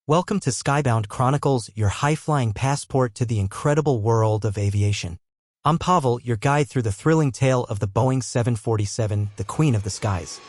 Welcome to Skybound Chronicles, your high-flying passport to the incredible world of aviation. I'm Pavel, your guide through the thrilling tale of the Boeing 747, the Queen of the Skies.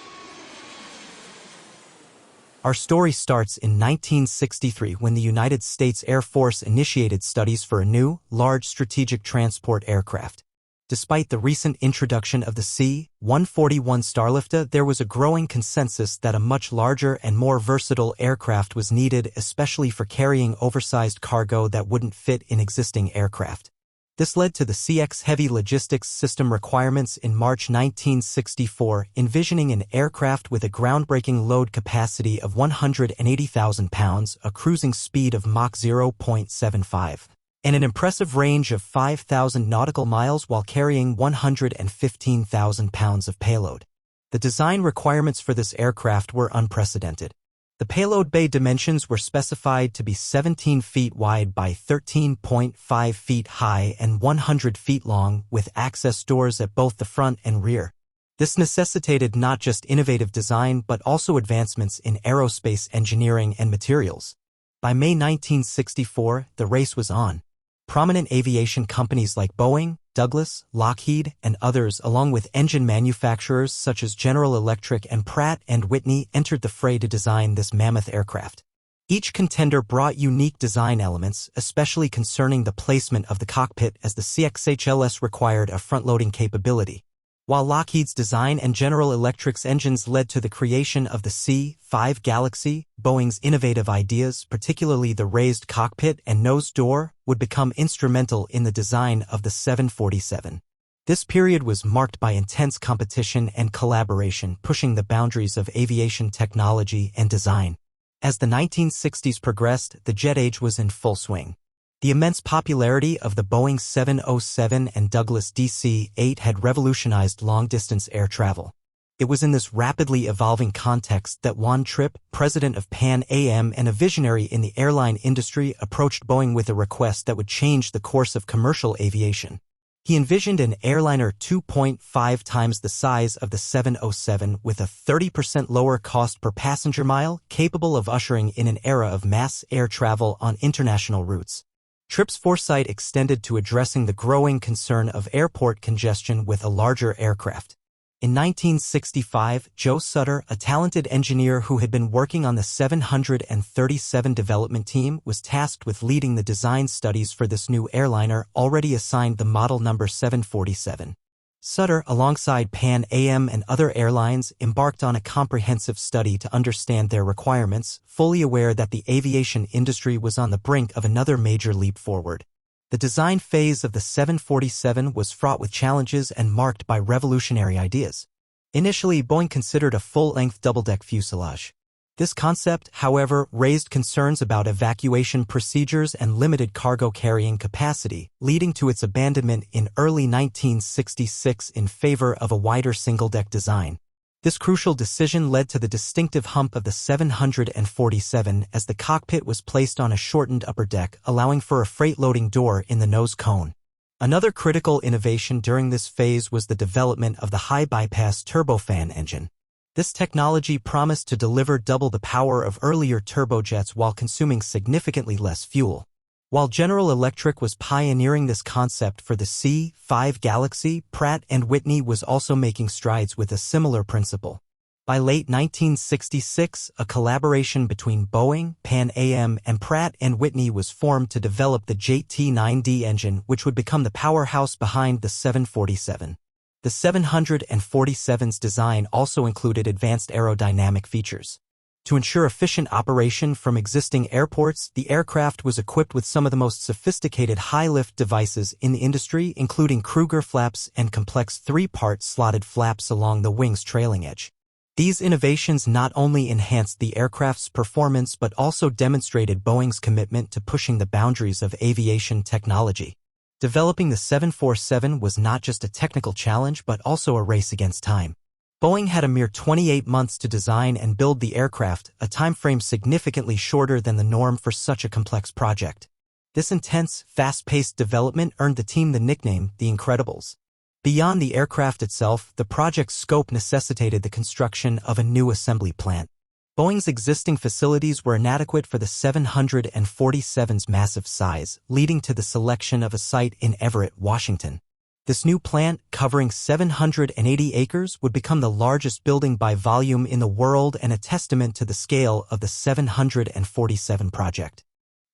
Our story starts in 1963 when the United States Air Force initiated studies for a new, large strategic transport aircraft. Despite the recent introduction of the C-141 Starlifter, there was a growing consensus that a much larger and more versatile aircraft was needed, especially for carrying oversized cargo that wouldn't fit in existing aircraft. This led to the CX Heavy Logistics System requirements in March 1964, envisioning an aircraft with a groundbreaking load capacity of 180,000 pounds, a cruising speed of Mach 0.75. and an impressive range of 5,000 nautical miles while carrying 115,000 pounds of payload. The design requirements for this aircraft were unprecedented. The payload bay dimensions were specified to be 17 feet wide by 13.5 feet high and 100 feet long, with access doors at both the front and rear. This necessitated not just innovative design but also advancements in aerospace engineering and materials. By May 1964, the race was on. Prominent aviation companies like Boeing, Douglas, Lockheed, and others, along with engine manufacturers such as General Electric and Pratt & Whitney, entered the fray to design this mammoth aircraft. Each contender brought unique design elements, especially concerning the placement of the cockpit, as the CXHLS required a front-loading capability. While Lockheed's design and General Electric's engines led to the creation of the C-5 Galaxy, Boeing's innovative ideas, particularly the raised cockpit and nose door, would become instrumental in the design of the 747. This period was marked by intense competition and collaboration, pushing the boundaries of aviation technology and design. As the 1960s progressed, the jet age was in full swing. The immense popularity of the Boeing 707 and Douglas DC-8 had revolutionized long-distance air travel. It was in this rapidly evolving context that Juan Trippe, president of Pan Am and a visionary in the airline industry, approached Boeing with a request that would change the course of commercial aviation. He envisioned an airliner 2.5 times the size of the 707 with a 30% lower cost per passenger mile, capable of ushering in an era of mass air travel on international routes. Trippe's foresight extended to addressing the growing concern of airport congestion with a larger aircraft. In 1965, Joe Sutter, a talented engineer who had been working on the 737 development team, was tasked with leading the design studies for this new airliner, already assigned the model number 747. Sutter, alongside Pan Am and other airlines, embarked on a comprehensive study to understand their requirements, fully aware that the aviation industry was on the brink of another major leap forward. The design phase of the 747 was fraught with challenges and marked by revolutionary ideas. Initially, Boeing considered a full-length double-deck fuselage. This concept, however, raised concerns about evacuation procedures and limited cargo carrying capacity, leading to its abandonment in early 1966 in favor of a wider single-deck design. This crucial decision led to the distinctive hump of the 747 as the cockpit was placed on a shortened upper deck, allowing for a freight-loading door in the nose cone. Another critical innovation during this phase was the development of the high-bypass turbofan engine. This technology promised to deliver double the power of earlier turbojets while consuming significantly less fuel. While General Electric was pioneering this concept for the C-5 Galaxy, Pratt & Whitney was also making strides with a similar principle. By late 1966, a collaboration between Boeing, Pan Am, and Pratt & Whitney was formed to develop the JT9D engine, which would become the powerhouse behind the 747. The 747's design also included advanced aerodynamic features. To ensure efficient operation from existing airports, the aircraft was equipped with some of the most sophisticated high-lift devices in the industry, including Kruger flaps and complex three-part slotted flaps along the wing's trailing edge. These innovations not only enhanced the aircraft's performance but also demonstrated Boeing's commitment to pushing the boundaries of aviation technology. Developing the 747 was not just a technical challenge but also a race against time. Boeing had a mere 28 months to design and build the aircraft, a time frame significantly shorter than the norm for such a complex project. This intense, fast-paced development earned the team the nickname The Incredibles. Beyond the aircraft itself, the project's scope necessitated the construction of a new assembly plant. Boeing's existing facilities were inadequate for the 747's massive size, leading to the selection of a site in Everett, Washington. This new plant, covering 780 acres, would become the largest building by volume in the world and a testament to the scale of the 747 project.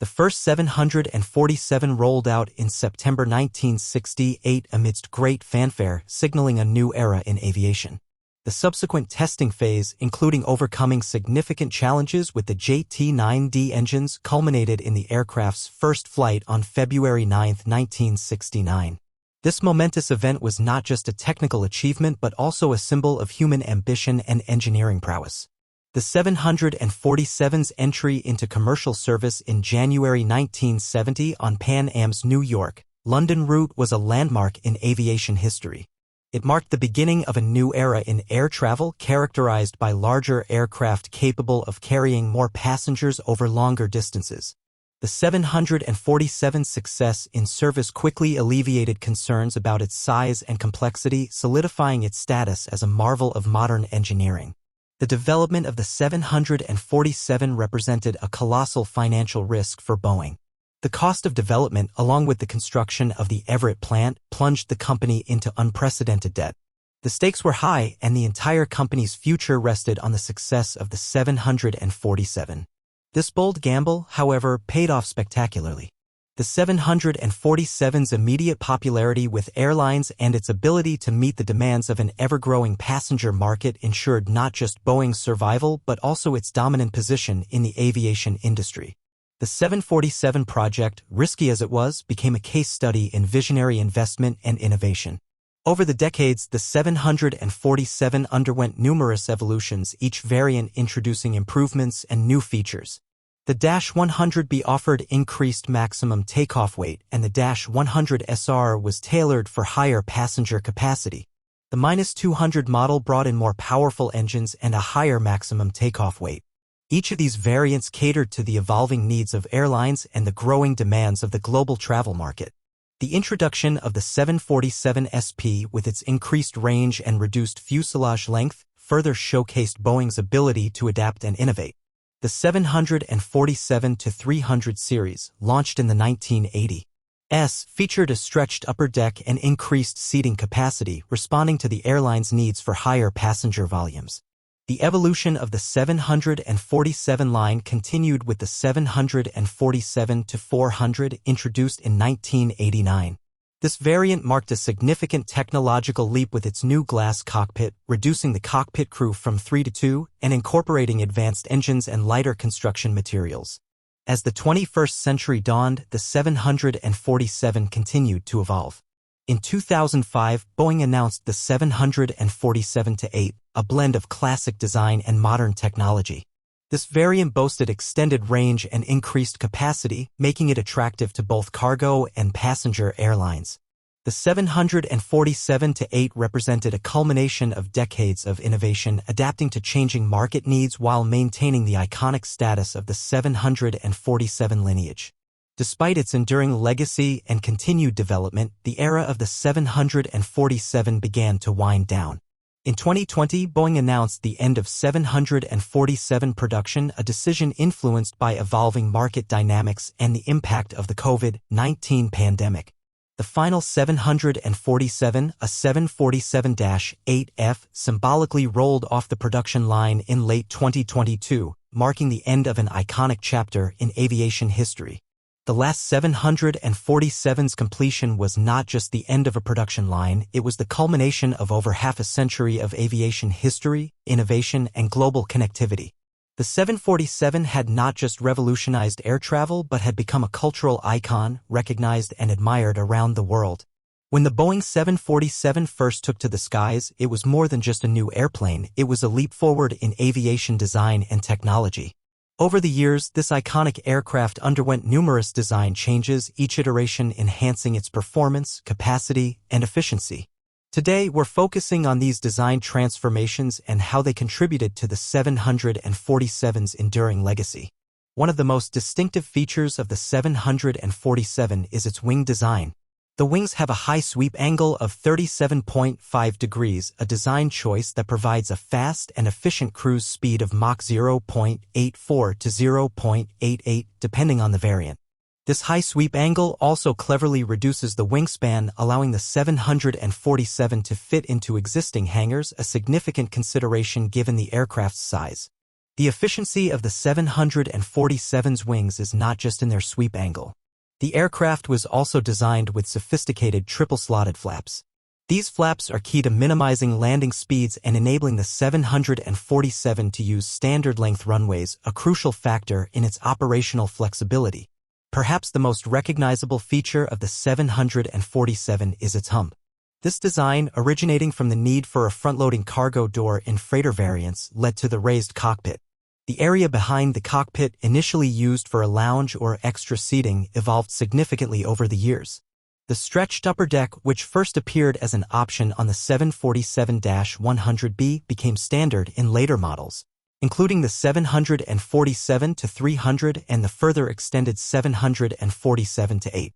The first 747 rolled out in September 1968 amidst great fanfare, signaling a new era in aviation. The subsequent testing phase, including overcoming significant challenges with the JT-9D engines, culminated in the aircraft's first flight on February 9, 1969. This momentous event was not just a technical achievement but also a symbol of human ambition and engineering prowess. The 747's entry into commercial service in January 1970 on Pan Am's New York, London route was a landmark in aviation history. It marked the beginning of a new era in air travel characterized by larger aircraft capable of carrying more passengers over longer distances. The 747's success in service quickly alleviated concerns about its size and complexity, solidifying its status as a marvel of modern engineering. The development of the 747 represented a colossal financial risk for Boeing. The cost of development, along with the construction of the Everett plant, plunged the company into unprecedented debt. The stakes were high, and the entire company's future rested on the success of the 747. This bold gamble, however, paid off spectacularly. The 747's immediate popularity with airlines and its ability to meet the demands of an ever-growing passenger market ensured not just Boeing's survival but also its dominant position in the aviation industry. The 747 project, risky as it was, became a case study in visionary investment and innovation. Over the decades, the 747 underwent numerous evolutions, each variant introducing improvements and new features. The -100B offered increased maximum takeoff weight, and the -100SR was tailored for higher passenger capacity. The -200 model brought in more powerful engines and a higher maximum takeoff weight. Each of these variants catered to the evolving needs of airlines and the growing demands of the global travel market. The introduction of the 747 SP with its increased range and reduced fuselage length further showcased Boeing's ability to adapt and innovate. The 747-300 series, launched in the 1980s, featured a stretched upper deck and increased seating capacity, responding to the airline's needs for higher passenger volumes. The evolution of the 747 line continued with the 747-400 introduced in 1989. This variant marked a significant technological leap with its new glass cockpit, reducing the cockpit crew from 3 to 2 and incorporating advanced engines and lighter construction materials. As the 21st century dawned, the 747 continued to evolve. In 2005, Boeing announced the 747-8, a blend of classic design and modern technology. This variant boasted extended range and increased capacity, making it attractive to both cargo and passenger airlines. The 747-8 represented a culmination of decades of innovation, adapting to changing market needs while maintaining the iconic status of the 747 lineage. Despite its enduring legacy and continued development, the era of the 747 began to wind down. In 2020, Boeing announced the end of 747 production, a decision influenced by evolving market dynamics and the impact of the COVID-19 pandemic. The final 747, a 747-8F, symbolically rolled off the production line in late 2022, marking the end of an iconic chapter in aviation history. The last 747's completion was not just the end of a production line, it was the culmination of over half a century of aviation history, innovation, and global connectivity. The 747 had not just revolutionized air travel but had become a cultural icon, recognized and admired around the world. When the Boeing 747 first took to the skies, it was more than just a new airplane, it was a leap forward in aviation design and technology. Over the years, this iconic aircraft underwent numerous design changes, each iteration enhancing its performance, capacity, and efficiency. Today, we're focusing on these design transformations and how they contributed to the 747's enduring legacy. One of the most distinctive features of the 747 is its wing design. The wings have a high sweep angle of 37.5 degrees, a design choice that provides a fast and efficient cruise speed of Mach 0.84 to 0.88, depending on the variant. This high sweep angle also cleverly reduces the wingspan, allowing the 747 to fit into existing hangars, a significant consideration given the aircraft's size. The efficiency of the 747's wings is not just in their sweep angle. The aircraft was also designed with sophisticated triple-slotted flaps. These flaps are key to minimizing landing speeds and enabling the 747 to use standard-length runways, a crucial factor in its operational flexibility. Perhaps the most recognizable feature of the 747 is its hump. This design, originating from the need for a front-loading cargo door in freighter variants, led to the raised cockpit. The area behind the cockpit, initially used for a lounge or extra seating, evolved significantly over the years. The stretched upper deck, which first appeared as an option on the 747-100B, became standard in later models, including the 747-300 and the further extended 747-8.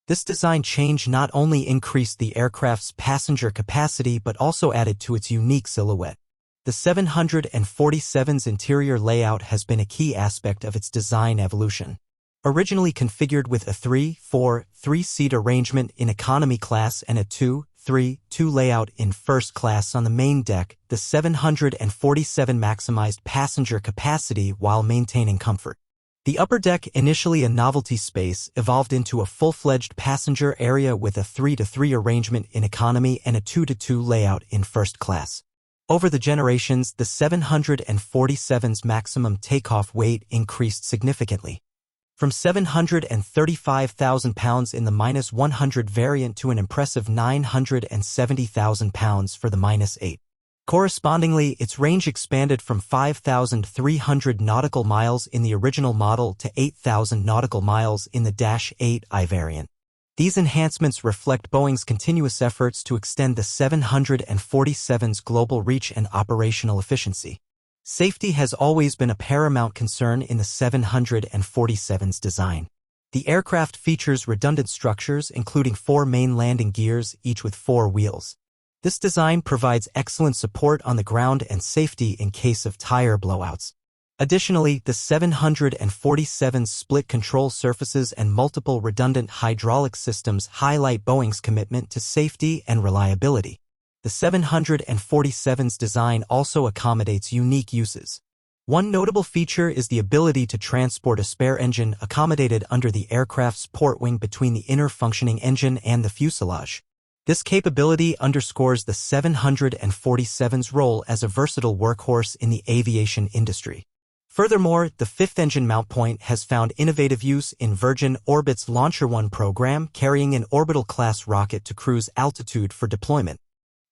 This design change not only increased the aircraft's passenger capacity but also added to its unique silhouette. The 747's interior layout has been a key aspect of its design evolution. Originally configured with a 3-4-3-seat arrangement in economy class and a 2-3-2 layout in first class on the main deck, the 747 maximized passenger capacity while maintaining comfort. The upper deck, initially a novelty space, evolved into a full-fledged passenger area with a 3-3 arrangement in economy and a 2-2 layout in first class. Over the generations, the 747's maximum takeoff weight increased significantly, from 735,000 pounds in the -100 variant to an impressive 970,000 pounds for the -8. Correspondingly, its range expanded from 5,300 nautical miles in the original model to 8,000 nautical miles in the -8I variant. These enhancements reflect Boeing's continuous efforts to extend the 747's global reach and operational efficiency. Safety has always been a paramount concern in the 747's design. The aircraft features redundant structures, including 4 main landing gears, each with 4 wheels. This design provides excellent support on the ground and safety in case of tire blowouts. Additionally, the 747's split control surfaces and multiple redundant hydraulic systems highlight Boeing's commitment to safety and reliability. The 747's design also accommodates unique uses. One notable feature is the ability to transport a spare engine accommodated under the aircraft's port wing between the inner functioning engine and the fuselage. This capability underscores the 747's role as a versatile workhorse in the aviation industry. Furthermore, the fifth engine mount point has found innovative use in Virgin Orbit's Launcher One program, carrying an orbital-class rocket to cruise altitude for deployment.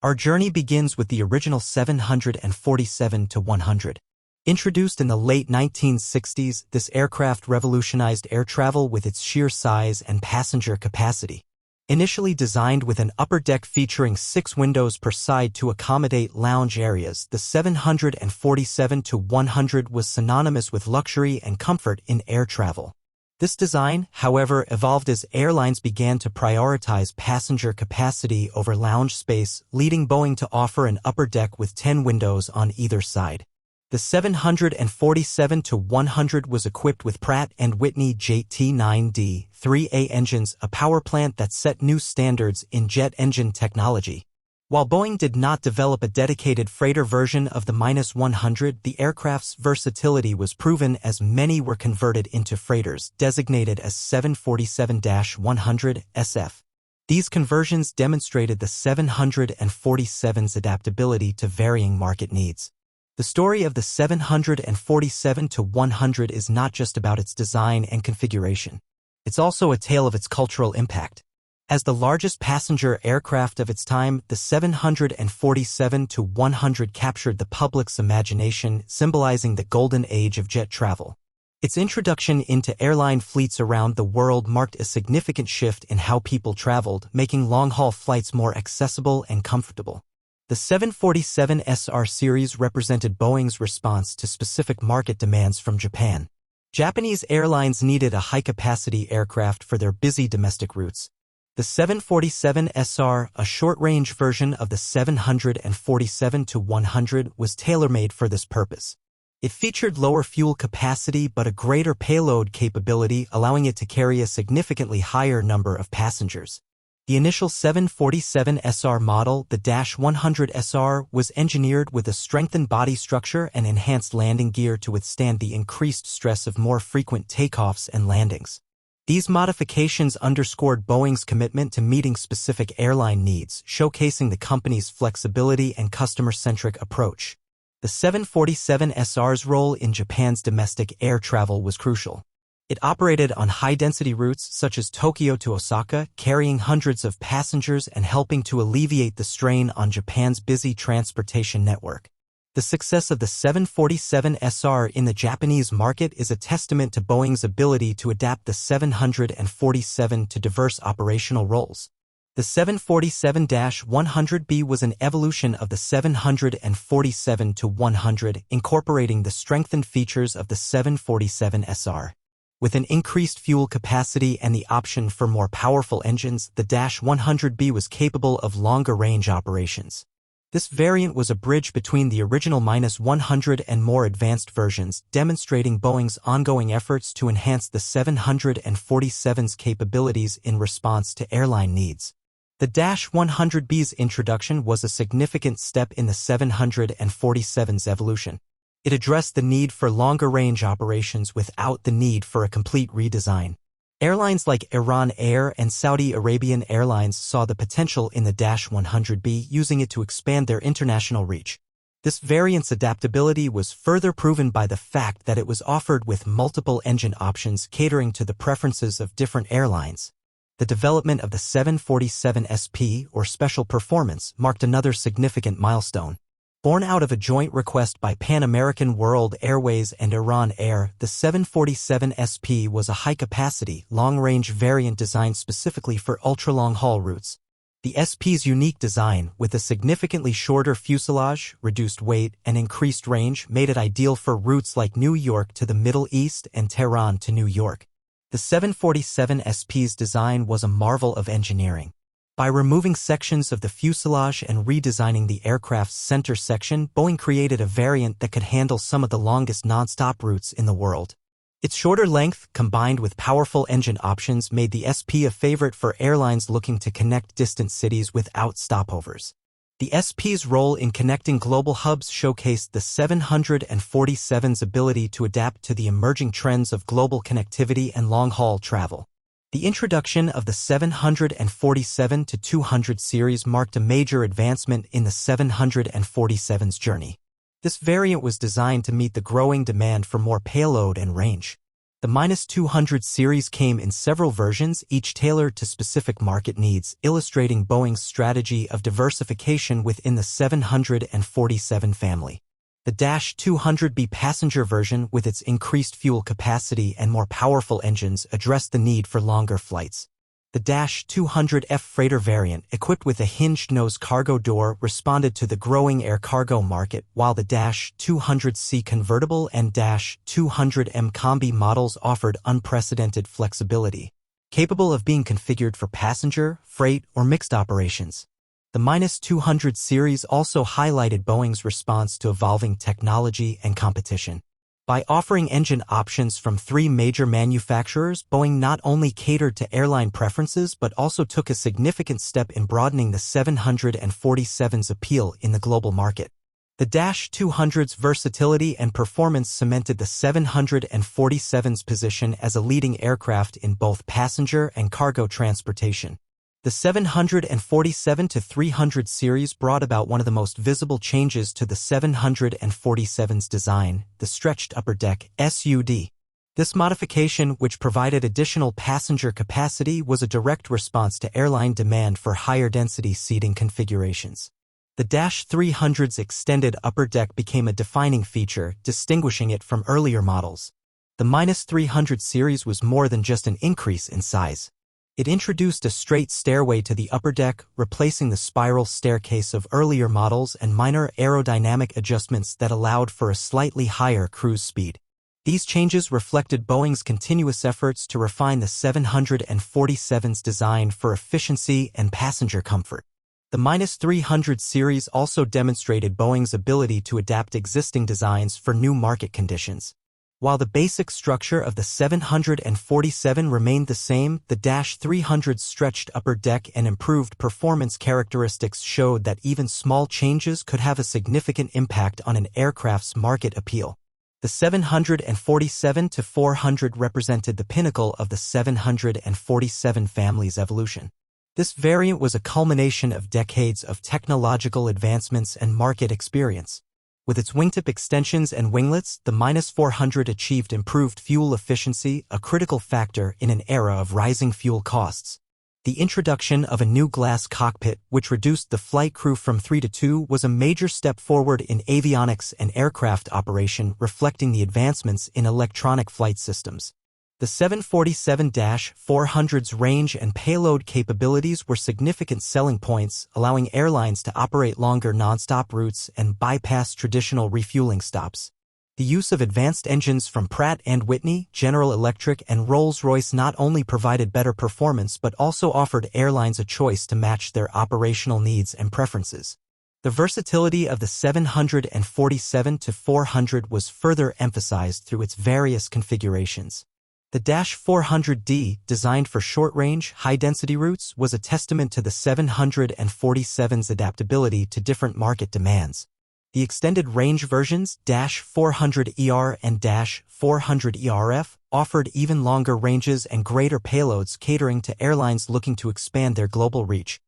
Our journey begins with the original 747-100. Introduced in the late 1960s, this aircraft revolutionized air travel with its sheer size and passenger capacity. Initially designed with an upper deck featuring 6 windows per side to accommodate lounge areas, the 747-100 was synonymous with luxury and comfort in air travel. This design, however, evolved as airlines began to prioritize passenger capacity over lounge space, leading Boeing to offer an upper deck with 10 windows on either side. The 747-100 was equipped with Pratt & Whitney JT9D-3A engines, a power plant that set new standards in jet engine technology. While Boeing did not develop a dedicated freighter version of the -100, the aircraft's versatility was proven as many were converted into freighters, designated as 747-100 SF. These conversions demonstrated the 747's adaptability to varying market needs. The story of the 747-100 is not just about its design and configuration. It's also a tale of its cultural impact. As the largest passenger aircraft of its time, the 747-100 captured the public's imagination, symbolizing the golden age of jet travel. Its introduction into airline fleets around the world marked a significant shift in how people traveled, making long-haul flights more accessible and comfortable. The 747SR series represented Boeing's response to specific market demands from Japan. Japanese airlines needed a high-capacity aircraft for their busy domestic routes. The The 747 SR, a short-range version of the 747-100, was tailor-made for this purpose. It featured lower fuel capacity but a greater payload capability, allowing it to carry a significantly higher number of passengers. The initial 747 SR model, the -100 SR, was engineered with a strengthened body structure and enhanced landing gear to withstand the increased stress of more frequent takeoffs and landings. These modifications underscored Boeing's commitment to meeting specific airline needs, showcasing the company's flexibility and customer-centric approach. The 747 SR's role in Japan's domestic air travel was crucial. It operated on high-density routes such as Tokyo to Osaka, carrying hundreds of passengers and helping to alleviate the strain on Japan's busy transportation network. The success of the 747 SR in the Japanese market is a testament to Boeing's ability to adapt the 747 to diverse operational roles. The 747-100B was an evolution of the 747-100, incorporating the strengthened features of the 747 SR. With an increased fuel capacity and the option for more powerful engines, the -100B was capable of longer-range operations. This variant was a bridge between the original -100 and more advanced versions, demonstrating Boeing's ongoing efforts to enhance the 747's capabilities in response to airline needs. The -100B's introduction was a significant step in the 747's evolution. It addressed the need for longer-range operations without the need for a complete redesign. Airlines like Iran Air and Saudi Arabian Airlines saw the potential in the -100B, using it to expand their international reach. This variant's adaptability was further proven by the fact that it was offered with multiple engine options catering to the preferences of different airlines. The development of the 747 SP, or Special Performance, marked another significant milestone. Born out of a joint request by Pan American World Airways and Iran Air, the 747 SP was a high-capacity, long-range variant designed specifically for ultra-long-haul routes. The SP's unique design, with a significantly shorter fuselage, reduced weight, and increased range, made it ideal for routes like New York to the Middle East and Tehran to New York. The 747 SP's design was a marvel of engineering. By removing sections of the fuselage and redesigning the aircraft's center section, Boeing created a variant that could handle some of the longest nonstop routes in the world. Its shorter length, combined with powerful engine options, made the SP a favorite for airlines looking to connect distant cities without stopovers. The SP's role in connecting global hubs showcased the 747's ability to adapt to the emerging trends of global connectivity and long-haul travel. The introduction of the 747-200 series marked a major advancement in the 747's journey. This variant was designed to meet the growing demand for more payload and range. The -200 series came in several versions, each tailored to specific market needs, illustrating Boeing's strategy of diversification within the 747 family. The -200B passenger version, with its increased fuel capacity and more powerful engines, addressed the need for longer flights. The -200F freighter variant, equipped with a hinged nose cargo door, responded to the growing air cargo market, while the -200C convertible and -200M combi models offered unprecedented flexibility, capable of being configured for passenger, freight, or mixed operations. The -200 series also highlighted Boeing's response to evolving technology and competition. By offering engine options from 3 major manufacturers, Boeing not only catered to airline preferences but also took a significant step in broadening the 747's appeal in the global market. The -200's versatility and performance cemented the 747's position as a leading aircraft in both passenger and cargo transportation. The 747-300 series brought about one of the most visible changes to the 747's design, the stretched upper deck (SUD). This modification, which provided additional passenger capacity, was a direct response to airline demand for higher-density seating configurations. The -300's extended upper deck became a defining feature, distinguishing it from earlier models. The -300 series was more than just an increase in size. It introduced a straight stairway to the upper deck, replacing the spiral staircase of earlier models, and minor aerodynamic adjustments that allowed for a slightly higher cruise speed. These changes reflected Boeing's continuous efforts to refine the 747's design for efficiency and passenger comfort. The -300 series also demonstrated Boeing's ability to adapt existing designs for new market conditions. While the basic structure of the 747 remained the same, the -300's stretched upper deck and improved performance characteristics showed that even small changes could have a significant impact on an aircraft's market appeal. The 747-400 represented the pinnacle of the 747 family's evolution. This variant was a culmination of decades of technological advancements and market experience. With its wingtip extensions and winglets, the -400 achieved improved fuel efficiency, a critical factor in an era of rising fuel costs. The introduction of a new glass cockpit, which reduced the flight crew from 3 to 2, was a major step forward in avionics and aircraft operation, reflecting the advancements in electronic flight systems. The 747-400's range and payload capabilities were significant selling points, allowing airlines to operate longer nonstop routes and bypass traditional refueling stops. The use of advanced engines from Pratt & Whitney, General Electric, and Rolls-Royce not only provided better performance but also offered airlines a choice to match their operational needs and preferences. The versatility of the 747-400 was further emphasized through its various configurations. The -400D, designed for short-range, high-density routes, was a testament to the 747's adaptability to different market demands. The extended range versions, -400ER and -400ERF, offered even longer ranges and greater payloads, catering to airlines looking to expand their global reach.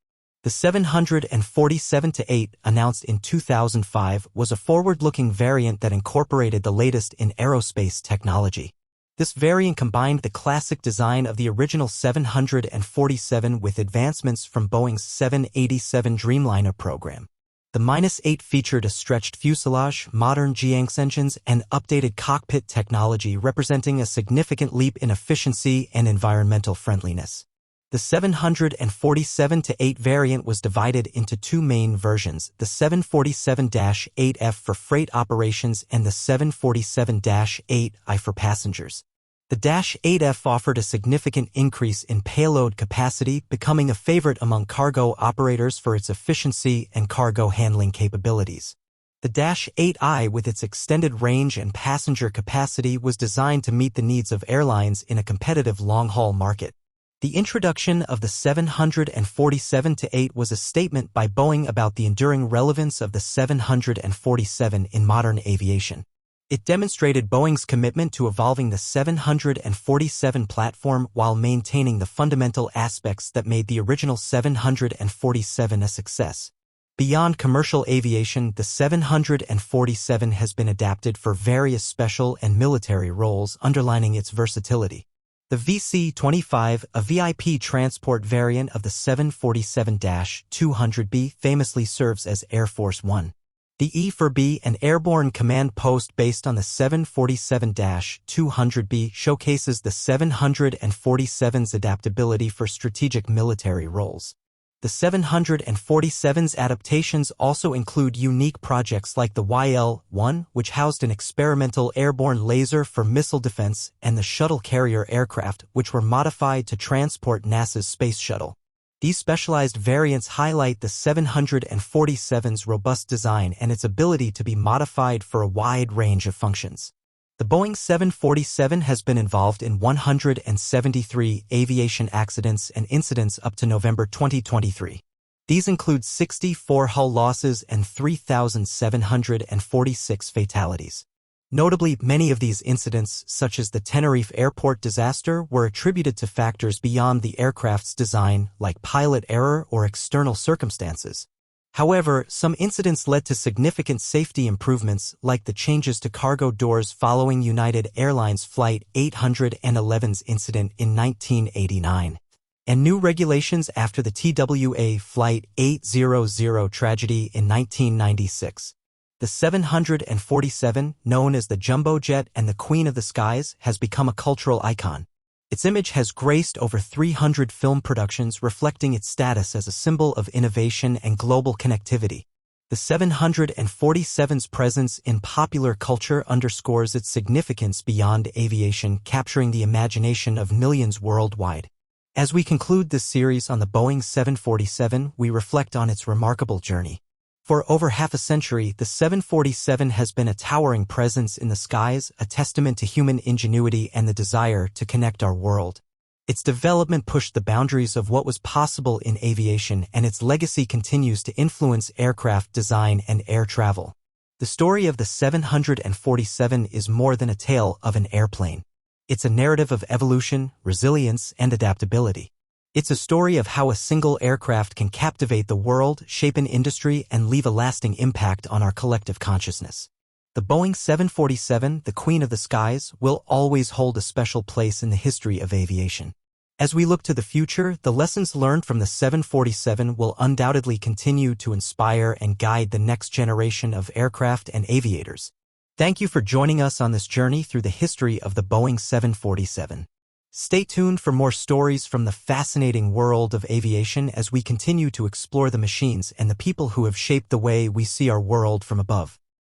The 747-8, announced in 2005, was a forward-looking variant that incorporated the latest in aerospace technology. This variant combined the classic design of the original 747 with advancements from Boeing's 787 Dreamliner program. The -8 featured a stretched fuselage, modern GEnx engines, and updated cockpit technology, representing a significant leap in efficiency and environmental friendliness. The 747-8 variant was divided into two main versions, the 747-8F for freight operations and the 747-8I for passengers. The -8F offered a significant increase in payload capacity, becoming a favorite among cargo operators for its efficiency and cargo handling capabilities. The -8I, with its extended range and passenger capacity, was designed to meet the needs of airlines in a competitive long-haul market. The introduction of the 747-8 was a statement by Boeing about the enduring relevance of the 747 in modern aviation. It demonstrated Boeing's commitment to evolving the 747 platform while maintaining the fundamental aspects that made the original 747 a success. Beyond commercial aviation, the 747 has been adapted for various special and military roles, underlining its versatility. The VC-25, a VIP transport variant of the 747-200B, famously serves as Air Force One. The E-4B, an airborne command post based on the 747-200B, showcases the 747's adaptability for strategic military roles. The 747's adaptations also include unique projects like the YL-1, which housed an experimental airborne laser for missile defense, and the shuttle carrier aircraft, which were modified to transport NASA's Space Shuttle. These specialized variants highlight the 747's robust design and its ability to be modified for a wide range of functions. The Boeing 747 has been involved in 173 aviation accidents and incidents up to November 2023. These include 64 hull losses and 3,746 fatalities. Notably, many of these incidents, such as the Tenerife airport disaster, were attributed to factors beyond the aircraft's design, like pilot error or external circumstances. However, some incidents led to significant safety improvements, like the changes to cargo doors following United Airlines Flight 811's incident in 1989, and new regulations after the TWA Flight 800 tragedy in 1996. The 747, known as the Jumbo Jet and the Queen of the Skies, has become a cultural icon. Its image has graced over 300 film productions, reflecting its status as a symbol of innovation and global connectivity. The 747's presence in popular culture underscores its significance beyond aviation, capturing the imagination of millions worldwide. As we conclude this series on the Boeing 747, we reflect on its remarkable journey. For over half a century, the 747 has been a towering presence in the skies, a testament to human ingenuity and the desire to connect our world. Its development pushed the boundaries of what was possible in aviation, and its legacy continues to influence aircraft design and air travel. The story of the 747 is more than a tale of an airplane. It's a narrative of evolution, resilience, and adaptability. It's a story of how a single aircraft can captivate the world, shape an industry, and leave a lasting impact on our collective consciousness. The Boeing 747, the Queen of the Skies, will always hold a special place in the history of aviation. As we look to the future, the lessons learned from the 747 will undoubtedly continue to inspire and guide the next generation of aircraft and aviators. Thank you for joining us on this journey through the history of the Boeing 747. Stay tuned for more stories from the fascinating world of aviation as we continue to explore the machines and the people who have shaped the way we see our world from above.